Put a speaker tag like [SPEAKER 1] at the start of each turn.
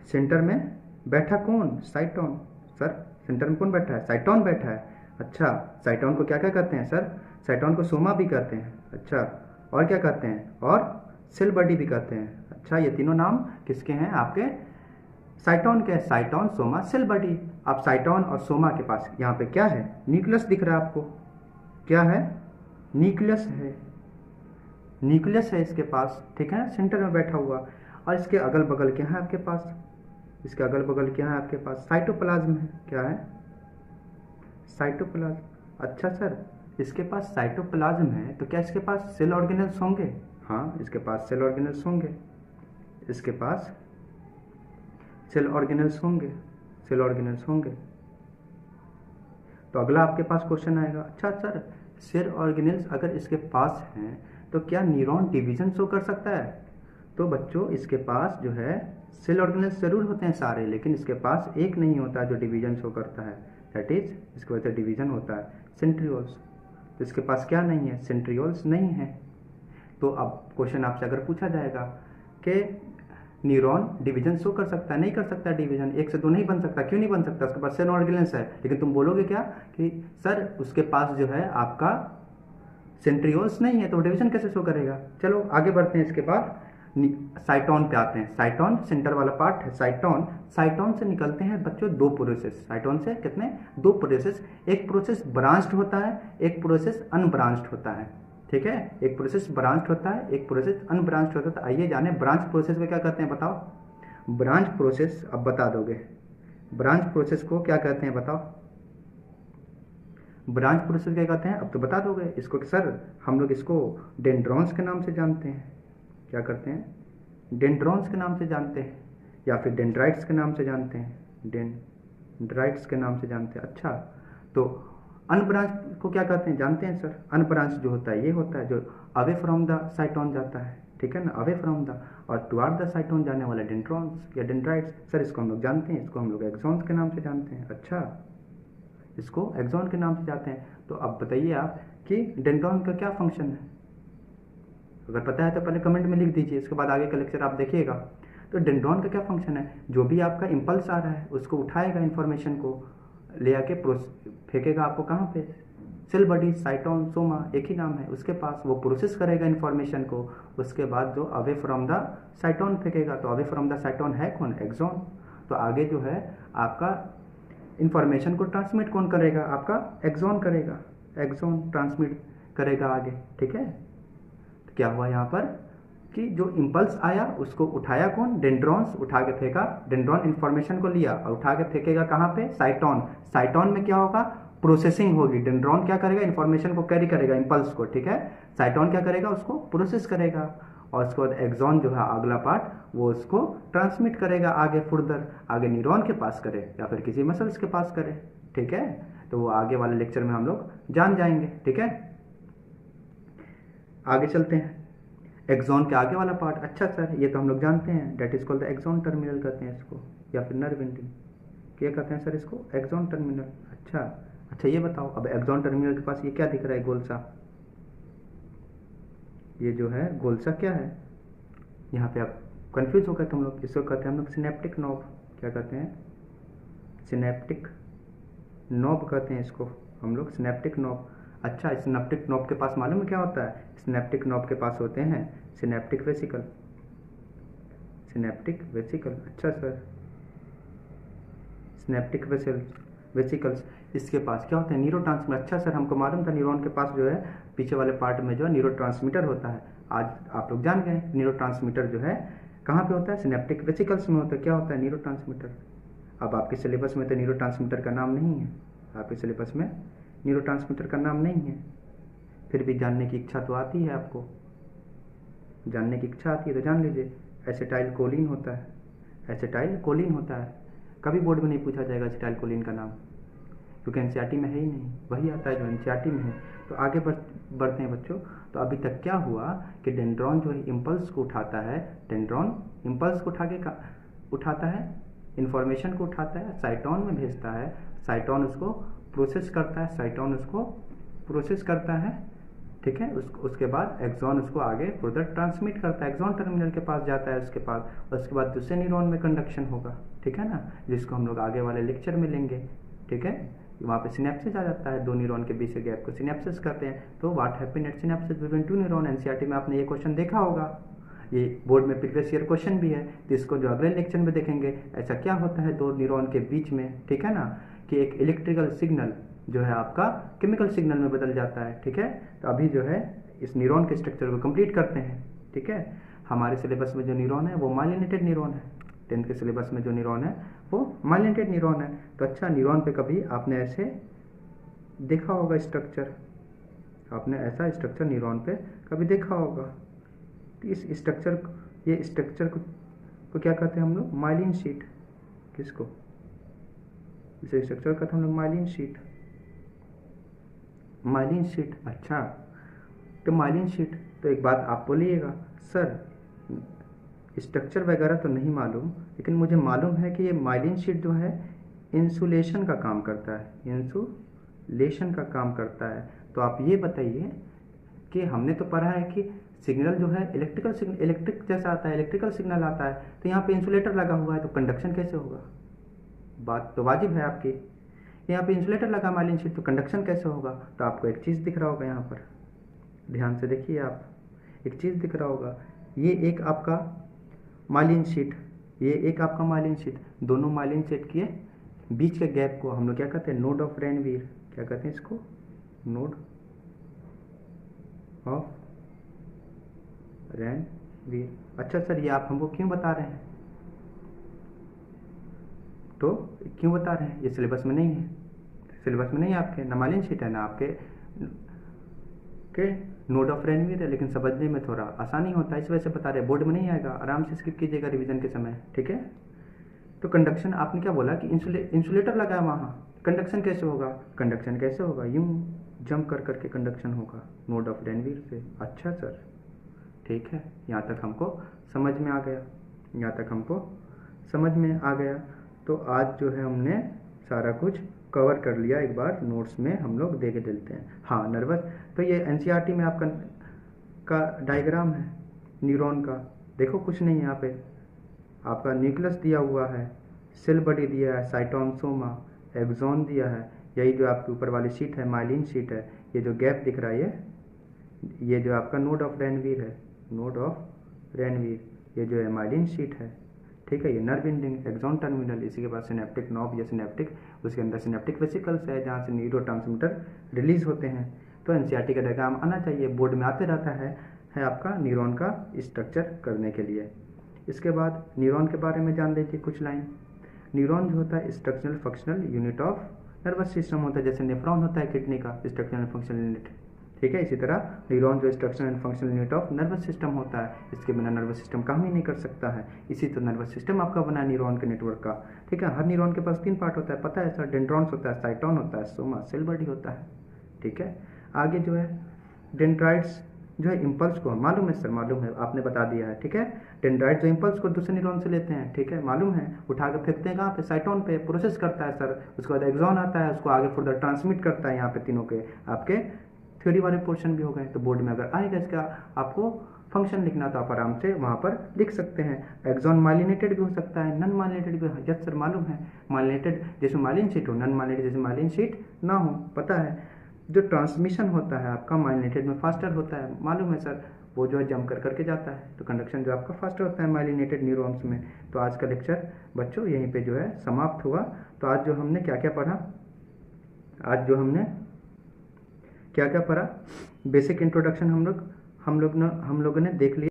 [SPEAKER 1] Centre में बैठा कौन? साइटोन। सर सेंटर में कौन बैठा है? साइटोन बैठा है। अच्छा, साइटोन को क्या क्या कहते हैं सर? साइटोन को सोमा भी कहते हैं। अच्छा, और क्या कहते हैं? और सेल बॉडी भी कहते हैं। अच्छा, ये तीनों नाम किसके हैं? आपके साइटोन के। Cyton, soma, cell body. अब साइटोन और सोमा के पास यहाँ पे क्या है? न्यूक्लियस दिख रहा है आपको। क्या है? न्यूक्लियस है। न्यूक्लियस है इसके पास, ठीक है, सेंटर में बैठा हुआ। और इसके अगल बगल क्या है आपके पास? इसके अगल बगल क्या है आपके पास? साइटोप्लाज्म है। क्या है? साइटोप्लाज्म। अच्छा सर, इसके पास साइटोप्लाज्म है तो क्या इसके पास सेल ऑर्गेनेल्स होंगे? हाँ, इसके पास सेल ऑर्गेनेल्स होंगे। इसके पास सेल ऑर्गेनेल्स होंगे। सेल ऑर्गेनेल्स होंगे। तो अगला आपके पास क्वेश्चन आएगा, अच्छा सर, सेल ऑर्गेनेल्स अगर इसके पास हैं तो क्या न्यूरॉन डिवीजन शो कर सकता है? तो बच्चों इसके पास जो है सेल ऑर्गेनेल्स जरूर होते हैं सारे, लेकिन इसके पास एक नहीं होता जो डिवीजन शो करता है, दैट इज इसकी वजह से डिवीजन होता है, सेंट्रियोल्स। तो इसके पास क्या नहीं है? सेंट्रियोल्स नहीं है। तो अब क्वेश्चन आपसे अगर पूछा जाएगा कि न्यूरॉन डिवीजन शो कर सकता है? नहीं कर सकता डिवीजन, एक से दो नहीं बन सकता। क्यों नहीं बन सकता? उसके पास सेल ऑर्गेनेल्स है। लेकिन तुम बोलोगे क्या कि सर उसके पास जो है आपका सेंट्रियोल्स नहीं है तो डिवीजन कैसे शो करेगा? चलो आगे बढ़ते हैं। इसके बाद साइटोन पे आते हैं। साइटोन सेंटर वाला पार्ट है। साइटोन, साइटोन से निकलते हैं बच्चों दो प्रोसेस। साइटोन से कितने? दो प्रोसेस। एक प्रोसेस ब्रांच्ड होता है, एक प्रोसेस अनब्रांच्ड होता है, ठीक है। एक प्रोसेस ब्रांच्ड होता है, एक प्रोसेस अनब्रांच्ड होता है। तो आइए जाने ब्रांच प्रोसेस को क्या कहते हैं, बताओ। ब्रांच प्रोसेस अब बता दोगे, ब्रांच प्रोसेस को क्या कहते हैं बताओ। ब्रांच प्रोसेस क्या कहते हैं अब तो बता दोगे इसको कि सर हम लोग इसको डेंड्रॉन्स के नाम से जानते हैं। क्या करते हैं? डेंड्रॉन्स के नाम से जानते हैं, या फिर डेंड्राइट्स के नाम से जानते हैं। डेंड्राइट्स के नाम से जानते हैं। अच्छा, तो अनब्रांच को क्या कहते हैं जानते हैं सर? अनब्रांच जो होता है ये होता है जो अवे फ्रॉम द साइटोन जाता है, ठीक है ना, अवे फ्रॉम द, और टुवार्ड द साइटोन जाने वाला डेंड्रॉन्स या डेंड्राइट्स। सर इसको हम लोग जानते हैं, इसको हम लोग एक्सॉन्स के नाम से जानते हैं। अच्छा, इसको एक्सॉन के नाम से जाते हैं। तो अब बताइए आप कि डेंड्रॉन का क्या फंक्शन है? अगर पता है तो पहले कमेंट में लिख दीजिए, इसके बाद आगे का लेक्चर आप देखिएगा। तो डेंड्रॉन का क्या फंक्शन है? जो भी आपका इम्पल्स आ रहा है उसको उठाएगा, इन्फॉर्मेशन को ले आके फेंकेगा आपको कहाँ पे? सेल बॉडी, साइटोन, सोमा एक ही नाम है उसके पास। वो प्रोसेस करेगा इन्फॉर्मेशन को, उसके बाद जो अवे फ्रॉम द साइटोन फेंकेगा। तो अवे फ्रॉम द साइटोन है कौन? एक्सॉन। तो आगे जो है आपका इन्फॉर्मेशन को ट्रांसमिट कौन करेगा? आपका एक्सॉन करेगा। एक्सॉन ट्रांसमिट करेगा आगे, ठीक है। तो क्या हुआ यहाँ पर कि जो इम्पल्स आया उसको उठाया कौन? डेंड्रॉन्स उठा के फेंका। डेंड्रॉन इन्फॉर्मेशन को लिया और उठा के फेंकेगा कहाँ पे? साइटोन। साइटोन में क्या होगा? प्रोसेसिंग होगी। डेंड्रॉन क्या करेगा? इन्फॉर्मेशन को कैरी करेगा, इम्पल्स को, ठीक है। साइटोन क्या करेगा? उसको प्रोसेस करेगा। और उसके बाद एक्सॉन जो है अगला पार्ट वो उसको ट्रांसमिट करेगा आगे, फुर्दर आगे न्यूरॉन के पास करे या फिर किसी मसल्स के पास करे, ठीक है। तो वो आगे वाले लेक्चर में हम लोग जान जाएंगे, ठीक है। आगे चलते हैं। एक्सॉन के आगे वाला पार्ट, अच्छा सर ये तो हम लोग जानते हैं, that is called the axon terminal कहते हैं इसको, या फिर नर्व एंडिंग। क्या कहते हैं सर इसको? Axon terminal. अच्छा ये बताओ, अब एक्सॉन टर्मिनल के पास ये क्या दिख रहा है? गोल सा, ये जो है गोल सा क्या है? यहाँ पे आप कंफ्यूज हो गए तुम लोग। इसको कहते हैं हम लोग सिनेप्टिक नोब। क्या कहते हैं? सिनेप्टिक नोब कहते हैं इसको हम लोग, सिनेप्टिक नोब। अच्छा, सिनेप्टिक नोब के पास मालूम है क्या होता है? सिनेप्टिक नोब के पास होते हैं सिनेप्टिक वेसिकल। सिनेप्टिक वेसिकल, अच्छा सर, सिनेप्टिक वेसिकल्स। इसके पास क्या होता है? न्यूरोट्रांसमीटर। अच्छा सर हमको मालूम था न्यूरॉन के पास जो है पीछे वाले पार्ट में जो है न्यूरोट्रांसमीटर होता है। आज आप लोग जान गए न्यूरोट्रांसमीटर जो है कहाँ पे होता है? सिनेप्टिक वेसिकल्स में होता है। क्या होता है? न्यूरोट्रांसमीटर। अब आपके सिलेबस में तो न्यूरोट्रांसमीटर का नाम नहीं है, आपके सिलेबस में न्यूरोट्रांसमीटर का नाम नहीं है, फिर भी जानने की इच्छा तो आती है आपको, जानने की इच्छा आती है तो जान लीजिए। एसिटाइल कोलिन होता है, एसिटाइल कोलिन होता है। कभी बोर्ड में नहीं पूछा जाएगा एसिटाइल कोलिन का नाम, क्योंकि एनसीईआरटी में है ही नहीं, वही आता है जो एनसीईआरटी में है। तो आगे बढ़ते हैं बच्चों। तो अभी तक क्या हुआ कि डेंड्रॉन जो है इम्पल्स को उठाता है, डेंड्रॉन इम्पल्स को उठाता है, इन्फॉर्मेशन को उठाता है, साइटोन में भेजता है, साइटोन उसको प्रोसेस करता है, साइटोन उसको प्रोसेस करता है, ठीक है। उसके बाद एक्सॉन उसको आगे फर्दर ट्रांसमिट करता है, एक्सॉन टर्मिनल के पास जाता है उसके पास, और उसके बाद दूसरे न्यूरॉन में कंडक्शन होगा, ठीक है ना, जिसको हम लोग आगे वाले लेक्चर में लेंगे, ठीक है। वहाँ पे सिनेप्सिस आ जाता है, दो न्यूरॉन के बीच के गैप को सिनेप्सिस कहते हैं। तो what happened at synapses between two neuron, NCERT में आपने ये क्वेश्चन देखा होगा, ये बोर्ड में प्रीवियस ईयर क्वेश्चन भी है, तो इसको जो अगले लेक्चर में देखेंगे ऐसा क्या होता है दो न्यूरॉन के बीच में, ठीक है ना, कि एक इलेक्ट्रिकल सिग्नल जो है आपका केमिकल सिग्नल में बदल जाता है, ठीक है। तो अभी जो है इस न्यूरॉन के स्ट्रक्चर को कंप्लीट करते हैं, ठीक है। हमारे सिलेबस में जो न्यूरॉन है वो माइलिनेटेड न्यूरॉन है, 10th के सिलेबस में जो न्यूरॉन है वो माइलिनेटेड न्यूरॉन है। तो अच्छा, न्यूरॉन पे कभी आपने ऐसे देखा होगा स्ट्रक्चर, आपने ऐसा स्ट्रक्चर न्यूरॉन पे कभी देखा होगा। तो इस स्ट्रक्चर, ये स्ट्रक्चर को क्या कहते हैं हम लोग, माइलिन शीट। किसको, इस स्ट्रक्चर कहते हैं हम लोग माइलिन शीट, माइलिन शीट। अच्छा, तो माइलिन शीट, तो एक बात आप बोलिएगा सर स्ट्रक्चर वगैरह तो नहीं मालूम, लेकिन मुझे मालूम है कि ये माइलिन शीट जो है इंसुलेशन का काम करता है, इंसुलेशन का काम करता है। तो आप ये बताइए कि हमने तो पढ़ा है कि सिग्नल जो है इलेक्ट्रिकल सिग्नल, इलेक्ट्रिक जैसा आता है, इलेक्ट्रिकल सिग्नल आता है, तो यहाँ पे इंसुलेटर लगा हुआ है, तो कंडक्शन कैसे होगा? बात तो वाजिब है आपकी, यहाँ पे इंसुलेटर लगा माइलिन शीट, तो कंडक्शन कैसे होगा? तो आपको एक चीज़ दिख रहा होगा यहाँ पर, ध्यान से देखिए आप, एक चीज़ दिख रहा होगा, ये एक आपका माइलिन शीट, ये एक आपका माइलिन शीट, दोनों माइलिन शीट के बीच के गैप को हम लोग क्या कहते हैं, नोड ऑफ रेनवीर। क्या कहते हैं इसको, नोड ऑफ रेनवीर। अच्छा सर, ये आप हमको क्यों बता रहे हैं? तो क्यों बता रहे हैं? ये सिलेबस में नहीं है, सिलेबस में नहीं है आपके, ना माइलिन शीट है ना आपके के नोड ऑफ रेनवीर है, लेकिन समझने में थोड़ा आसानी होता है, इस वजह से बता रहे हैं। बोर्ड में नहीं आएगा, आराम से स्किप कीजिएगा रिवीजन के समय, ठीक है। तो कंडक्शन, आपने क्या बोला कि इंसुलेटर लगा है वहाँ, कंडक्शन कैसे होगा? कंडक्शन कैसे होगा, यूं जंप कर करके कंडक्शन होगा नोड ऑफ रेनवीर से। अच्छा सर, ठीक है, यहाँ तक हमको समझ में आ गया, यहाँ तक हमको समझ में आ गया। तो आज जो है हमने सारा कुछ कवर कर लिया, एक बार नोट्स में हम लोग देख देते हैं। हाँ, नर्वस, तो ये एनसीईआरटी में आपका का डायग्राम है न्यूरॉन का, देखो कुछ नहीं है यहाँ पे, आपका न्यूक्लियस दिया हुआ है, सेल बॉडी दिया है, साइटोसोमा, एक्सॉन दिया है, यही जो आपके ऊपर वाली शीट है माइलिन शीट है, ये जो गैप दिख रहा है ये जो आपका नोड ऑफ रेनवीर है, नोड ऑफ रेनवीर, ये जो है माइलिन शीट है, ठीक है। ये नर्व एंडिंग, एक्सॉन टर्मिनल, इसी के बाद सिनेप्टिक नॉब या सिनेप्टिक, उसके अंदर सिनेप्टिक वेसिकल्स है जहाँ से न्यूरोट्रांसमीटर रिलीज होते हैं। तो एनसीईआरटी का डायग्राम आना चाहिए, बोर्ड में आते रहता है आपका न्यूरॉन का स्ट्रक्चर करने के लिए। इसके बाद न्यूरॉन के बारे में जान लीजिए कुछ लाइन। न्यूरॉन जो होता है structural functional unit of nervous system होता है, जैसे नेफ्रॉन होता है किडनी का स्ट्रक्चरल फंक्शनल यूनिट, ठीक है। इसी तरह न्यूरॉन जो structural and functional unit of nervous system होता है, इसके बिना नर्वस सिस्टम काम ही नहीं कर सकता है। इसी तो नर्वस सिस्टम आपका बना है न्यूरॉन के नेटवर्क का, ठीक है। हर न्यूरॉन के पास 3 पार्ट होता है, पता है सर, डेंड्रॉन्स होता है, साइटोन होता है, सोमा, सेल बॉडी होता है, ठीक है। आगे जो है डेंड्राइट्स जो है इम्पल्स को, मालूम है सर, मालूम है, आपने बता दिया है, ठीक है। डेंड्राइट जो इम्पल्स को दूसरे न्यूरॉन से लेते हैं, ठीक है, मालूम है, उठा के फेंकते हैं कहाँ पे, साइटोन पे, प्रोसेस करता है सर, उसके बाद एक्सॉन आता है, उसको आगे फर्दर ट्रांसमिट करता है। यहाँ पे तीनों के आपके थ्योरी वाले पोर्शन भी हो गए, तो बोर्ड में अगर आएगा इसका आपको फंक्शन लिखना तो आप आराम से वहाँ पर लिख सकते हैं। एक्सॉन माइलिनेटेड भी हो सकता है, नॉन माइलिनेटेड भी, यस सर मालूम है, माइलिनेटेड जैसे माइलिन शीट हो, नॉन माइलिनेटेड जैसे माइलिन शीट ना हो, पता है। जो ट्रांसमिशन होता है आपका माइलिनेटेड में फास्टर होता है, मालूम है सर, वो जो है जंप कर करके जाता है, तो कंडक्शन जो आपका फास्टर होता है माइलिनेटेड न्यूरॉन्स में। तो आज का लेक्चर बच्चों यहीं पे जो है समाप्त हुआ। तो आज जो हमने क्या क्या पढ़ा, आज जो हमने क्या क्या पढ़ा, बेसिक इंट्रोडक्शन हम लोगों ने देख लिया।